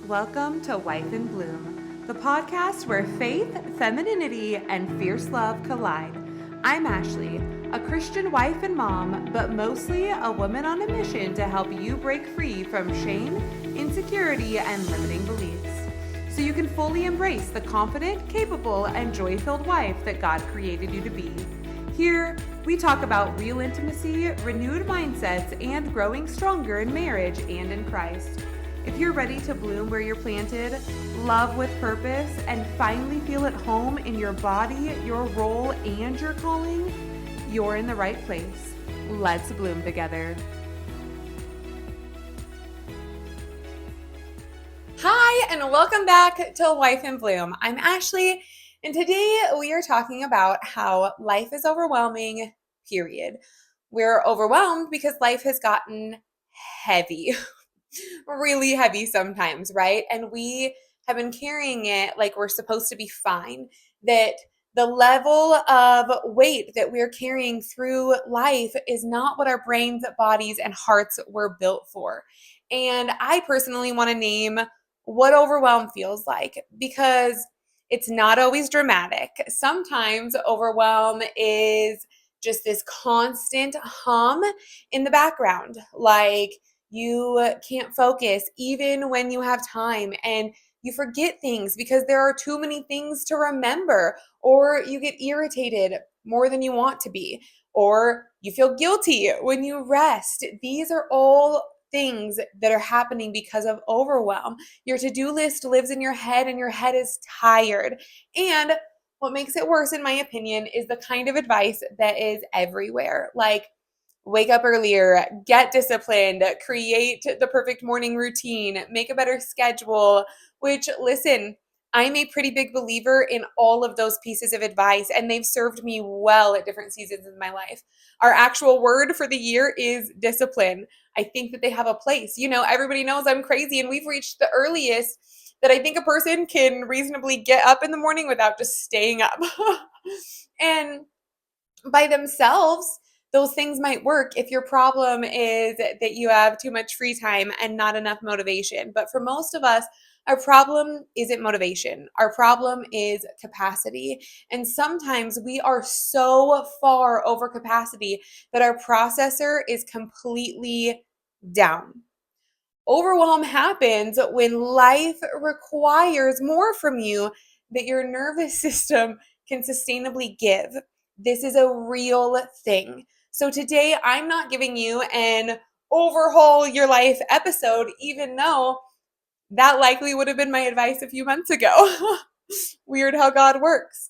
Welcome to Wife in Bloom, the podcast where faith, femininity, and fierce love collide. I'm Ashley, a Christian wife and mom, but mostly a woman on a mission to help you break free from shame, insecurity, and limiting beliefs, so you can fully embrace the confident, capable, and joy-filled wife that God created you to be. Here, we talk about real intimacy, renewed mindsets, and growing stronger in marriage and in Christ. If you're ready to bloom where you're planted, love with purpose, and finally feel at home in your body, your role, and your calling, you're in the right place. Let's bloom together. Hi, and welcome back to Wife in Bloom. I'm Ashley, and today we are talking about how life is overwhelming, period. We're overwhelmed because life has gotten heavy. Really heavy sometimes, right? And we have been carrying it like we're supposed to be fine, that the level of weight that we're carrying through life is not what our brains, bodies, and hearts were built for. And I personally want to name what overwhelm feels like, because it's not always dramatic. Sometimes overwhelm is just this constant hum in the background, like you can't focus even when you have time, and you forget things because there are too many things to remember, or you get irritated more than you want to be, or you feel guilty when you rest. These are all things that are happening because of overwhelm. Your to-do list lives in your head, and your head is tired. And what makes it worse, in my opinion, is the kind of advice that is everywhere. Like, wake up earlier, get disciplined, create the perfect morning routine, make a better schedule, which, listen, I'm a pretty big believer in all of those pieces of advice, and they've served me well at different seasons in my life. Our actual word for the year is discipline. I think that they have a place. You know, everybody knows I'm crazy, and we've reached the earliest that I think a person can reasonably get up in the morning without just staying up. And by themselves, those things might work if your problem is that you have too much free time and not enough motivation. But for most of us, our problem isn't motivation. Our problem is capacity. And sometimes we are so far over capacity that our processor is completely down. Overwhelm happens when life requires more from you that your nervous system can sustainably give. This is a real thing. So today, I'm not giving you an overhaul your life episode, even though that likely would have been my advice a few months ago. Weird how God works.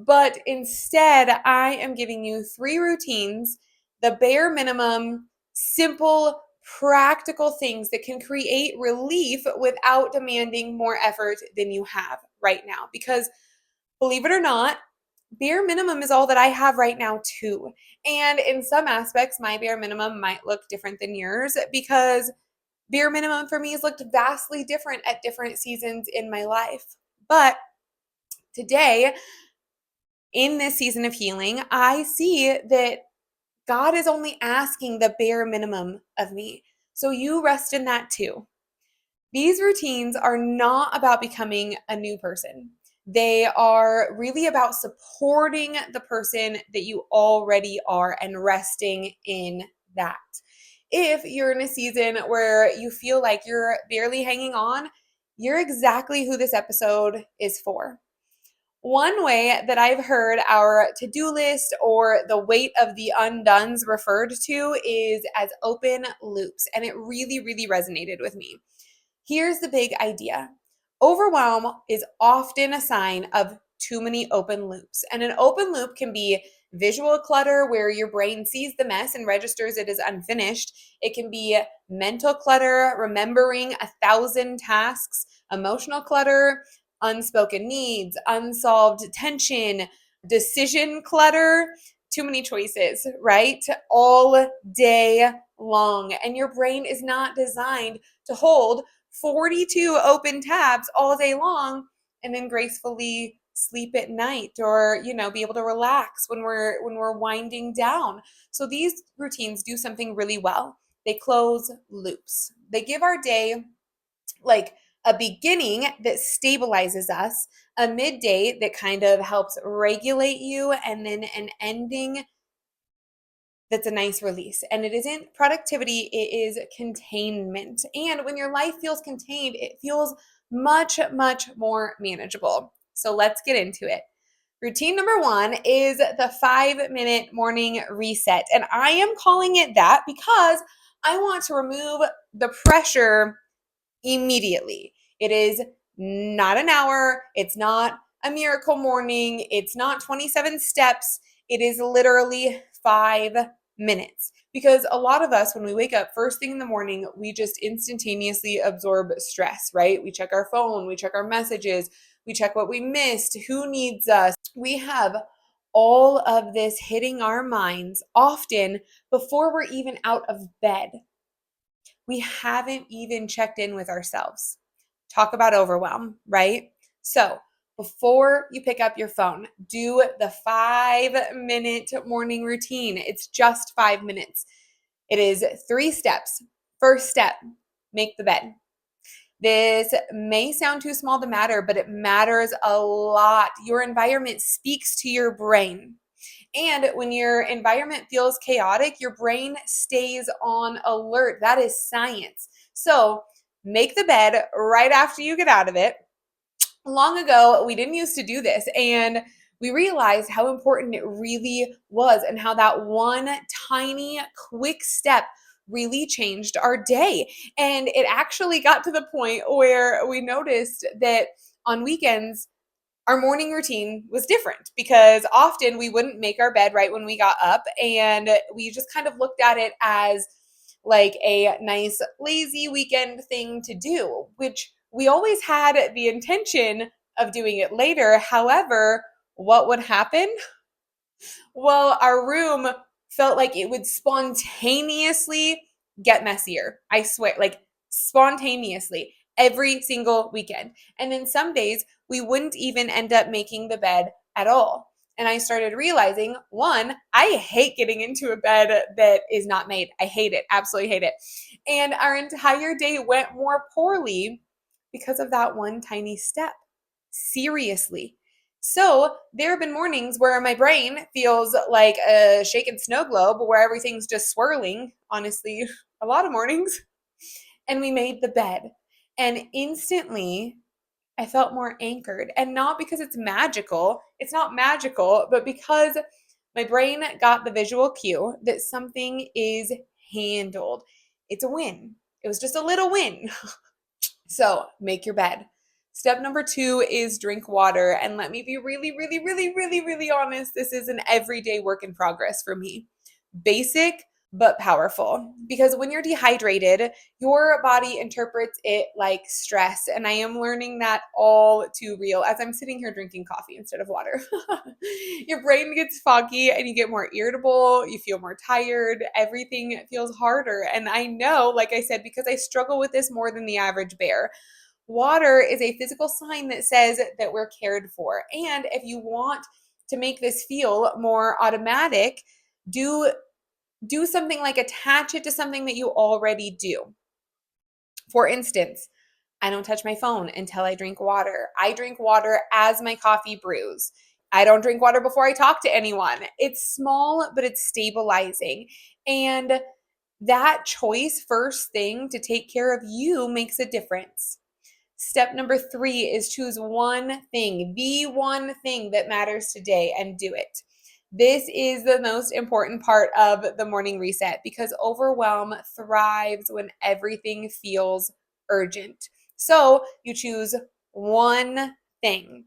But instead, I am giving you 3 routines, the bare minimum, simple, practical things that can create relief without demanding more effort than you have right now. Because believe it or not, bare minimum is all that I have right now too. And in some aspects, my bare minimum might look different than yours, because bare minimum for me has looked vastly different at different seasons in my life. But today, in this season of healing, I see that God is only asking the bare minimum of me. So you rest in that too. These routines are not about becoming a new person. They are really about supporting the person that you already are and resting in that. If you're in a season where you feel like you're barely hanging on, you're exactly who this episode is for. One way that I've heard our to-do list or the weight of the undones referred to is as open loops, and it really, really resonated with me. Here's the big idea. Overwhelm is often a sign of too many open loops, and an open loop can be visual clutter where your brain sees the mess and registers it as unfinished. It can be mental clutter, remembering 1,000 tasks, emotional clutter, unspoken needs, unsolved tension, decision clutter, too many choices, right? All day long. And your brain is not designed to hold 42 open tabs all day long and then gracefully sleep at night, or be able to relax when we're winding down. So these routines do something really well. They close loops. They give our day like a beginning that stabilizes us, a midday that kind of helps regulate you, and then an ending that's a nice release. And it isn't productivity, it is containment. And when your life feels contained, it feels much, much more manageable. So let's get into it. Routine number 1 is the 5-minute morning reset. And I am calling it that because I want to remove the pressure immediately. It is not an hour. It's not a miracle morning. It's not 27 steps. It is literally 5 minutes. Because a lot of us, when we wake up first thing in the morning, we just instantaneously absorb stress, right? We check our phone, we check our messages, we check what we missed, who needs us. We have all of this hitting our minds often before we're even out of bed. We haven't even checked in with ourselves. Talk about overwhelm, right? So before you pick up your phone, do the 5-minute morning routine. It's just 5 minutes. It is 3 steps. First step, make the bed. This may sound too small to matter, but it matters a lot. Your environment speaks to your brain. And when your environment feels chaotic, your brain stays on alert. That is science. So make the bed right after you get out of it. Long ago, we didn't used to do this, and we realized how important it really was and how that one tiny, quick step really changed our day. And it actually got to the point where we noticed that on weekends, our morning routine was different because often we wouldn't make our bed right when we got up, and we just kind of looked at it as like a nice lazy weekend thing to do, which we always had the intention of doing it later. However, what would happen? Well, our room felt like it would spontaneously get messier. I swear, like spontaneously every single weekend. And then some days we wouldn't even end up making the bed at all. And I started realizing, one, I hate getting into a bed that is not made. I hate it, absolutely hate it. And our entire day went more poorly because of that one tiny step. Seriously. So there have been mornings where my brain feels like a shaken snow globe where everything's just swirling, honestly, a lot of mornings. And we made the bed. And instantly, I felt more anchored. And not because it's not magical, but because my brain got the visual cue that something is handled. It's a win. It was just a little win. So make your bed. Step number 2 is drink water. And let me be really, really, really, really, really honest. This is an everyday work in progress for me. Basic, but powerful. Because when you're dehydrated, your body interprets it like stress. And I am learning that all too real as I'm sitting here drinking coffee instead of water. Your brain gets foggy and you get more irritable. You feel more tired. Everything feels harder. And I know, like I said, because I struggle with this more than the average bear. Water is a physical sign that says that we're cared for. And if you want to make this feel more automatic, do something like attach it to something that you already do. For instance, I don't touch my phone until I drink water. I drink water as my coffee brews. I don't drink water before I talk to anyone. It's small, but it's stabilizing. And that choice first thing to take care of you makes a difference. Step number 3 is choose one thing, the one thing that matters today, and do it. This is the most important part of the morning reset because overwhelm thrives when everything feels urgent. So you choose one thing.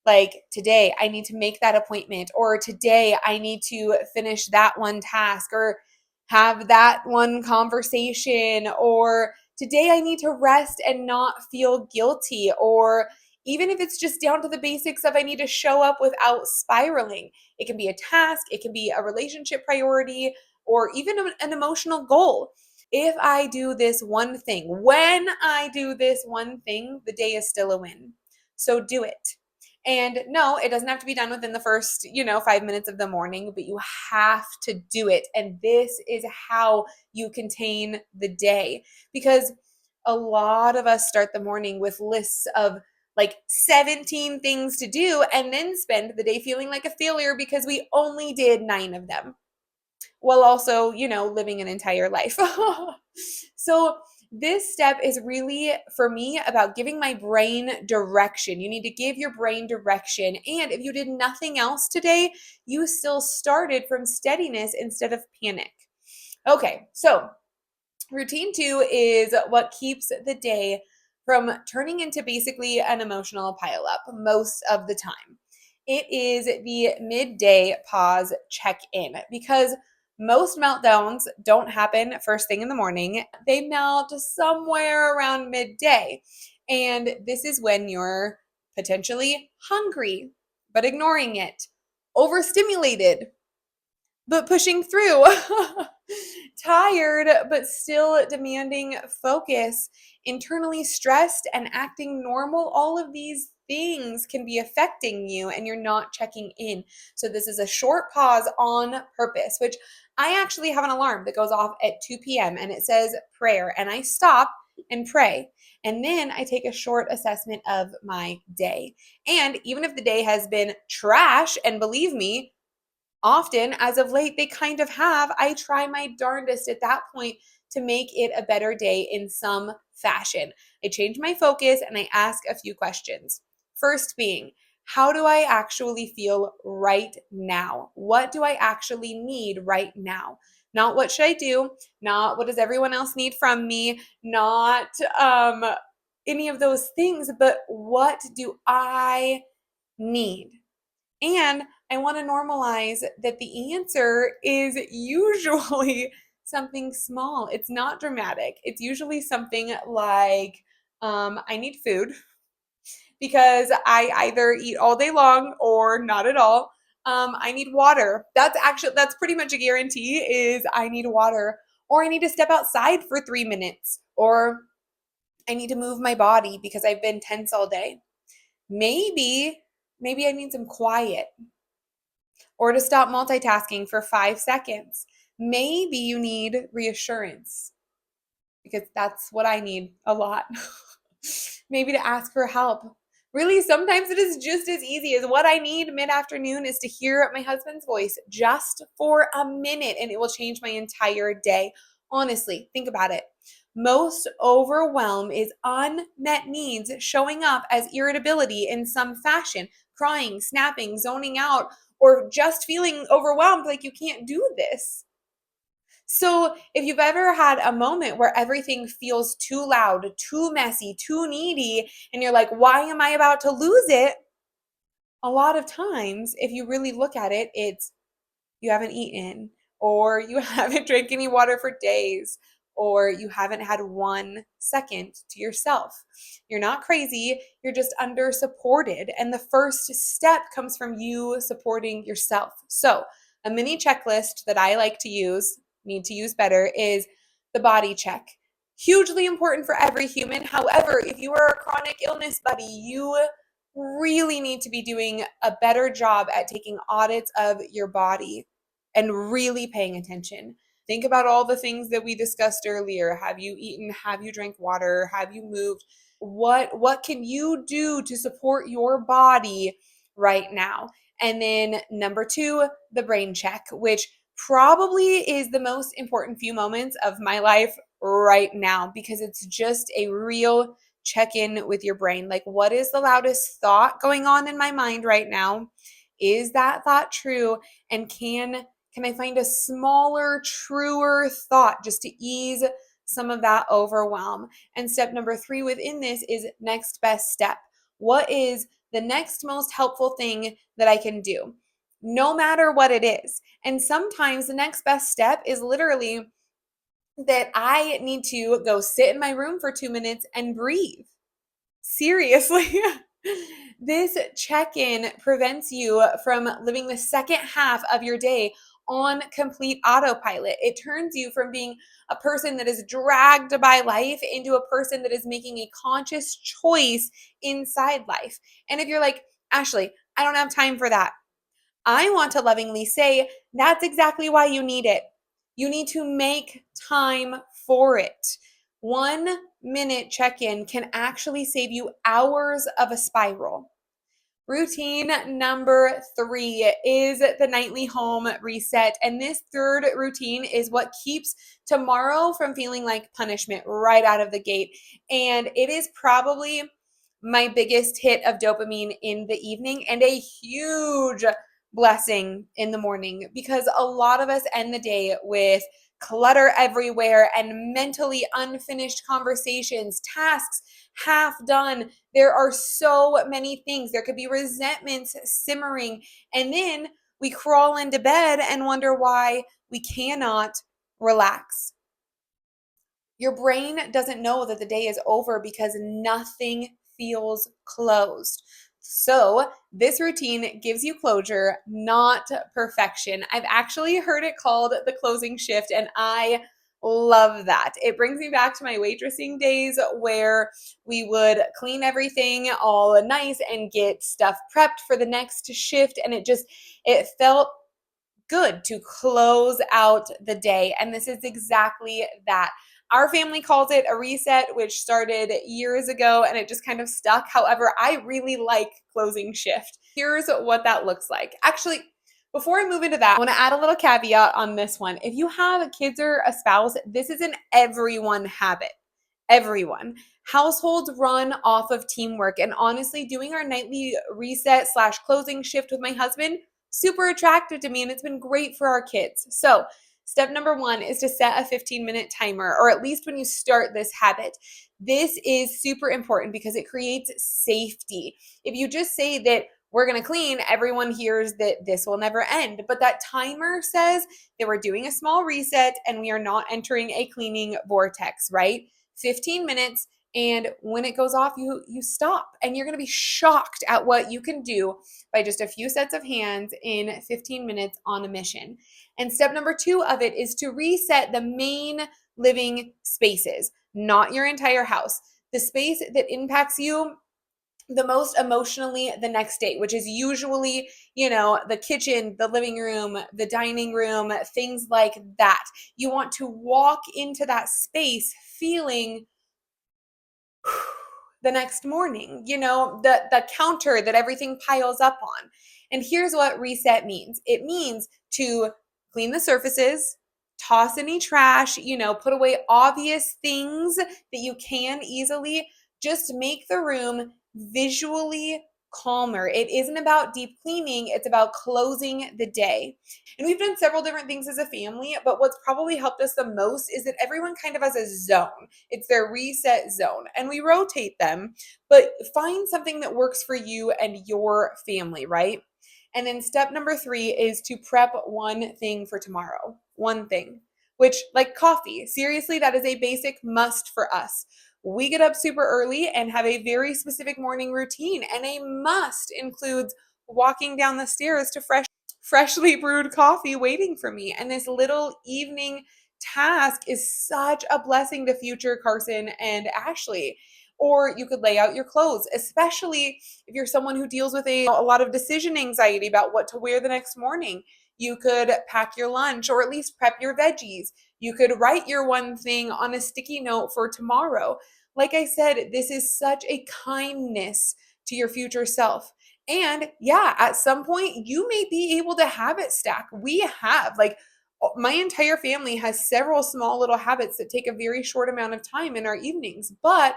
Like today, I need to make that appointment, or today, I need to finish that one task, or have that one conversation, or today, I need to rest and not feel guilty, or even if it's just down to the basics of I need to show up without spiraling. It can be a task, it can be a relationship priority, or even an emotional goal. If I do this one thing, when I do this one thing, the day is still a win. So do it. And no, it doesn't have to be done within the first, 5 minutes of the morning, but you have to do it. And this is how you contain the day. Because a lot of us start the morning with lists of like 17 things to do and then spend the day feeling like a failure because we only did 9 of them, while also, living an entire life. So this step is really, for me, about giving my brain direction. You need to give your brain direction. And if you did nothing else today, you still started from steadiness instead of panic. Okay, so routine 2 is what keeps the day from turning into basically an emotional pileup most of the time. It is the midday pause check in, because most meltdowns don't happen first thing in the morning. They melt somewhere around midday. And this is when you're potentially hungry, but ignoring it, overstimulated, but pushing through, tired, but still demanding focus, internally stressed and acting normal. All of these things can be affecting you and you're not checking in. So this is a short pause on purpose, which I actually have an alarm that goes off at 2 p.m. and it says prayer, and I stop and pray. And then I take a short assessment of my day. And even if the day has been trash, and believe me, often as of late they kind of have, I try my darndest at that point to make it a better day in some fashion. I change my focus and I ask a few questions. First being, how do I actually feel right now? What do I actually need right now? Not what should I do, not what does everyone else need from me, not any of those things, but what do I need? And I want to normalize that the answer is usually something small. It's not dramatic. It's usually something like, I need food because I either eat all day long or not at all. I need water. That's pretty much a guarantee, is I need water, or I need to step outside for 3 minutes, or I need to move my body because I've been tense all day. Maybe I need some quiet, or to stop multitasking for 5 seconds. Maybe you need reassurance, because that's what I need a lot. Maybe to ask for help. Really, sometimes it is just as easy as what I need mid-afternoon is to hear my husband's voice just for a minute, and it will change my entire day. Honestly, think about it. Most overwhelm is unmet needs showing up as irritability in some fashion, crying, snapping, zoning out, or just feeling overwhelmed like you can't do this. So if you've ever had a moment where everything feels too loud, too messy, too needy, and you're like, why am I about to lose it? A lot of times, if you really look at it, it's you haven't eaten, or you haven't drank any water for days, or you haven't had 1 second to yourself. You're not crazy, you're just under supported. And the first step comes from you supporting yourself. So, a mini checklist that I like to use, need to use better, is the body check. Hugely important for every human. However, if you are a chronic illness buddy, you really need to be doing a better job at taking audits of your body and really paying attention. Think about all the things that we discussed earlier. Have you eaten? Have you drank water? Have you moved? What can you do to support your body right now? And then number 2, the brain check, which probably is the most important few moments of my life right now, because it's just a real check in with your brain. Like, what is the loudest thought going on in my mind right now? Is that thought true? And can I find a smaller, truer thought just to ease some of that overwhelm? And step number 3 within this is next best step. What is the next most helpful thing that I can do, no matter what it is? And sometimes the next best step is literally that I need to go sit in my room for 2 minutes and breathe. Seriously. This check-in prevents you from living the second half of your day on complete autopilot. It turns you from being a person that is dragged by life into a person that is making a conscious choice inside life. And if you're like, Ashley, I don't have time for that, I want to lovingly say that's exactly why you need it. You need to make time for it. 1 minute check in can actually save you hours of a spiral. Routine number 3 is the nightly home reset. And this third routine is what keeps tomorrow from feeling like punishment right out of the gate. And it is probably my biggest hit of dopamine in the evening and a huge blessing in the morning, because a lot of us end the day with clutter everywhere and mentally unfinished conversations, tasks half done. There are so many things. There could be resentments simmering. And then we crawl into bed and wonder why we cannot relax. Your brain doesn't know that the day is over because nothing feels closed. So, this routine gives you closure, not perfection. I've actually heard it called the closing shift, and I love that. It brings me back to my waitressing days where we would clean everything all nice and get stuff prepped for the next shift, and it felt good to close out the day. And this is exactly that. Our family calls it a reset, which started years ago and it just kind of stuck. However, I really like closing shift. Here's what that looks like. Actually, before I move into that, I want to add a little caveat on this one. If you have kids or a spouse, this is an everyone habit. Everyone. Households run off of teamwork. And honestly, doing our nightly reset / closing shift with my husband, super attractive to me, and it's been great for our kids. So, step number 1 is to set a 15-minute timer, or at least when you start this habit. This is super important because it creates safety. If you just say that we're going to clean, everyone hears that this will never end. But that timer says that we're doing a small reset and we are not entering a cleaning vortex, right? 15 minutes. And when it goes off, you stop, and you're going to be shocked at what you can do by just a few sets of hands in 15 minutes on a mission. And step number 2 of it is to reset the main living spaces, not your entire house. The space that impacts you the most emotionally the next day, which is usually, the kitchen, the living room, the dining room, things like that. You want to walk into that space feeling the next morning, the counter that everything piles up on. And here's what reset means. It means to clean the surfaces, toss any trash, put away obvious things that you can easily. Just make the room visually calmer. It isn't about deep cleaning, it's about closing the day. And we've done several different things as a family, but what's probably helped us the most is that everyone kind of has a zone. It's their reset zone, and we rotate them, but find something that works for you and your family, right? And then step number 3 is to prep one thing for tomorrow. One thing, which, like coffee, seriously, that is a basic must for us. We get up super early and have a very specific morning routine, and a must includes walking down the stairs to freshly brewed coffee waiting for me. And this little evening task is such a blessing to future Carson and Ashley. Or you could lay out your clothes, especially if you're someone who deals with a lot of decision anxiety about what to wear the next morning. You could pack your lunch or at least prep your veggies. You could write your one thing on a sticky note for tomorrow. Like I said, this is such a kindness to your future self. And yeah, at some point, you may be able to habit stack. We have, like, my entire family has several small little habits that take a very short amount of time in our evenings, but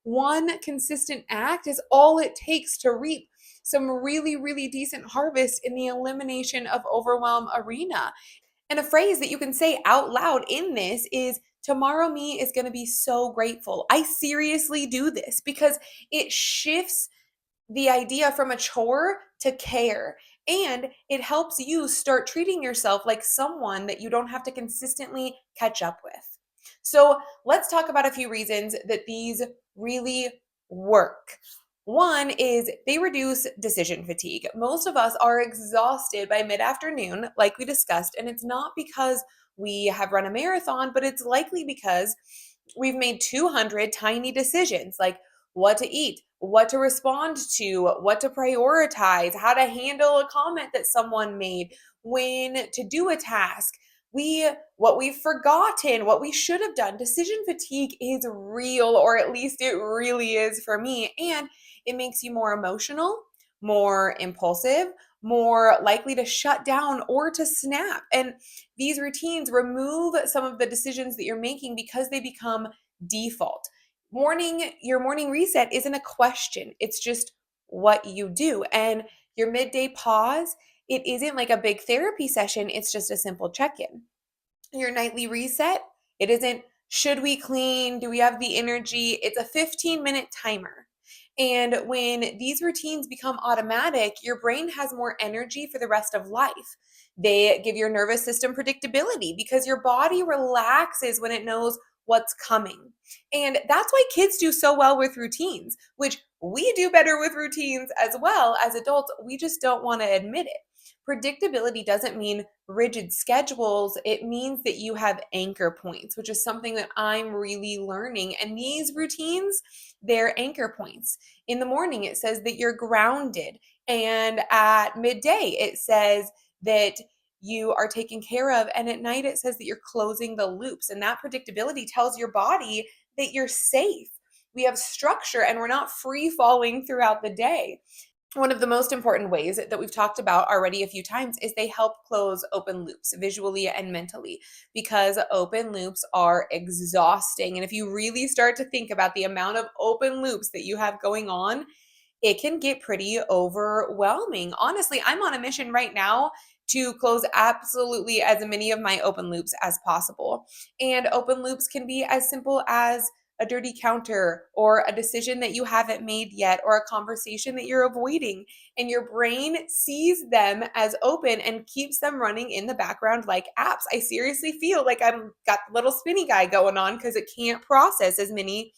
one consistent act is all it takes to reap some really, really decent harvest in the elimination of overwhelm arena. And a phrase that you can say out loud in this is, tomorrow me is going to be so grateful. I seriously do this because it shifts the idea from a chore to care. And it helps you start treating yourself like someone that you don't have to consistently catch up with. So let's talk about a few reasons that these really work. One is they reduce decision fatigue. Most of us are exhausted by mid-afternoon, like we discussed, and it's not because we have run a marathon, but it's likely because we've made 200 tiny decisions, like what to eat, what to respond to, what to prioritize, how to handle a comment that someone made, when to do a task. what we've forgotten, what we should have done. Decision fatigue is real, or at least it really is for me. And it makes you more emotional, more impulsive, more likely to shut down or to snap. And these routines remove some of the decisions that you're making because they become default. Your morning reset isn't a question, it's just what you do. And your midday pause, it isn't like a big therapy session, it's just a simple check in. Your nightly reset, it isn't should we clean? Do we have the energy? It's a 15-minute timer. And when these routines become automatic, your brain has more energy for the rest of life. They give your nervous system predictability because your body relaxes when it knows what's coming. And that's why kids do so well with routines, which we do better with routines as well as adults. We just don't want to admit it. Predictability doesn't mean rigid schedules. It means that you have anchor points, which is something that I'm really learning. And these routines, they're anchor points. In the morning, it says that you're grounded. And at midday, it says that you are taken care of. And at night, it says that you're closing the loops. And that predictability tells your body that you're safe. We have structure and we're not free falling throughout the day. One of the most important ways that we've talked about already a few times is they help close open loops visually and mentally, because open loops are exhausting. And if you really start to think about the amount of open loops that you have going on, it can get pretty overwhelming. Honestly, I'm on a mission right now to close absolutely as many of my open loops as possible. And open loops can be as simple as a dirty counter, or a decision that you haven't made yet, or a conversation that you're avoiding. And your brain sees them as open and keeps them running in the background like apps. I seriously feel like I've got the little spinny guy going on because it can't process as many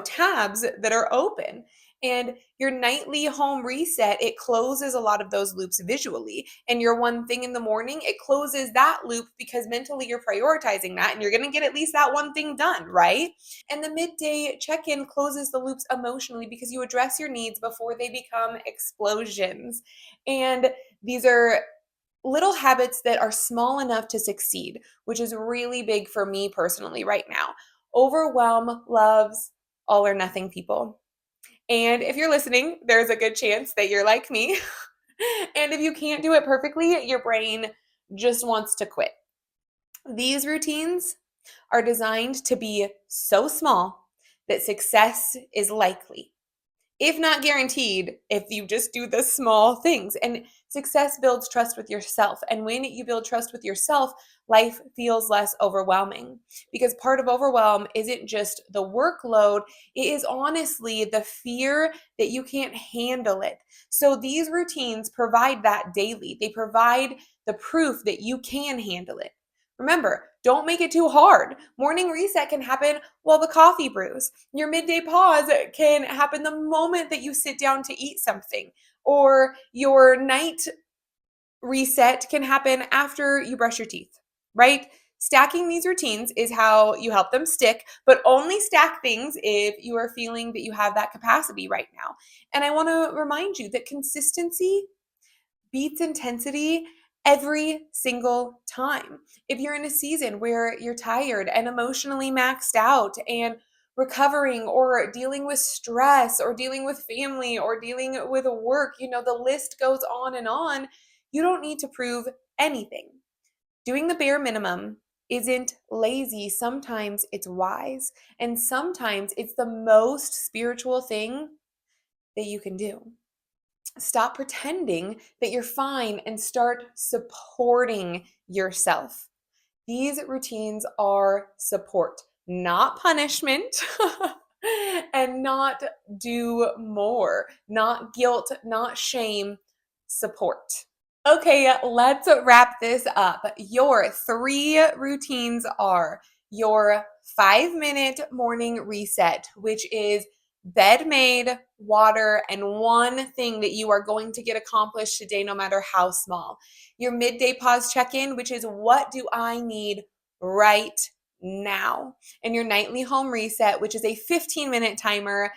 tabs that are open. And your nightly home reset, it closes a lot of those loops visually. And your one thing in the morning, it closes that loop because mentally you're prioritizing that and you're going to get at least that one thing done, right? And the midday check-in closes the loops emotionally because you address your needs before they become explosions. And these are little habits that are small enough to succeed, which is really big for me personally right now. Overwhelm loves all or nothing people. And if you're listening, there's a good chance that you're like me. And if you can't do it perfectly, your brain just wants to quit. These routines are designed to be so small that success is likely, if not guaranteed, if you just do the small things. And success builds trust with yourself. And when you build trust with yourself, life feels less overwhelming. Because part of overwhelm isn't just the workload, it is honestly the fear that you can't handle it. So these routines provide that daily. They provide the proof that you can handle it. Remember, don't make it too hard. Morning reset can happen while the coffee brews. Your midday pause can happen the moment that you sit down to eat something. Or your night reset can happen after you brush your teeth, right? Stacking these routines is how you help them stick, but only stack things if you are feeling that you have that capacity right now. And I want to remind you that consistency beats intensity every single time. If you're in a season where you're tired and emotionally maxed out and recovering, or dealing with stress, or dealing with family, or dealing with work, the list goes on and on. You don't need to prove anything. Doing the bare minimum isn't lazy. Sometimes it's wise, and sometimes it's the most spiritual thing that you can do. Stop pretending that you're fine and start supporting yourself. These routines are support, not punishment, and not do more, not guilt, not shame, support. Okay, let's wrap this up. Your 3 routines are your 5-minute morning reset, which is bed made, water, and one thing that you are going to get accomplished today, no matter how small. Your midday pause check-in, which is what do I need right now? And your nightly home reset, which is a 15-minute timer,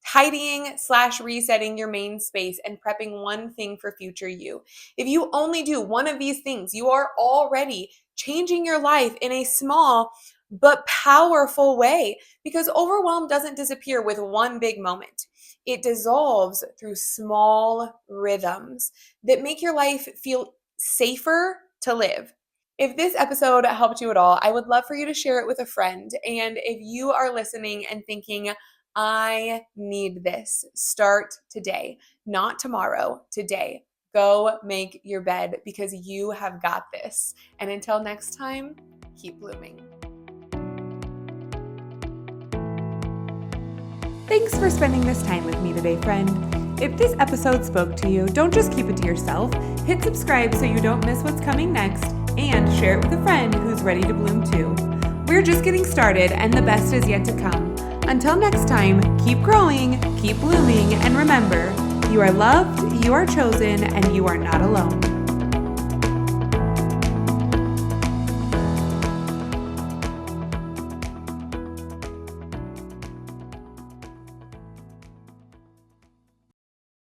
tidying/resetting your main space and prepping one thing for future you. If you only do one of these things, you are already changing your life in a small but powerful way, because overwhelm doesn't disappear with one big moment. It dissolves through small rhythms that make your life feel safer to live. If this episode helped you at all, I would love for you to share it with a friend. And if you are listening and thinking, I need this, start today, not tomorrow, today. Go make your bed because you have got this. And until next time, keep blooming. Thanks for spending this time with me today, friend. If this episode spoke to you, don't just keep it to yourself. Hit subscribe so you don't miss what's coming next, and share it with a friend who's ready to bloom too. We're just getting started, and the best is yet to come. Until next time, keep growing, keep blooming, and remember, you are loved, you are chosen, and you are not alone.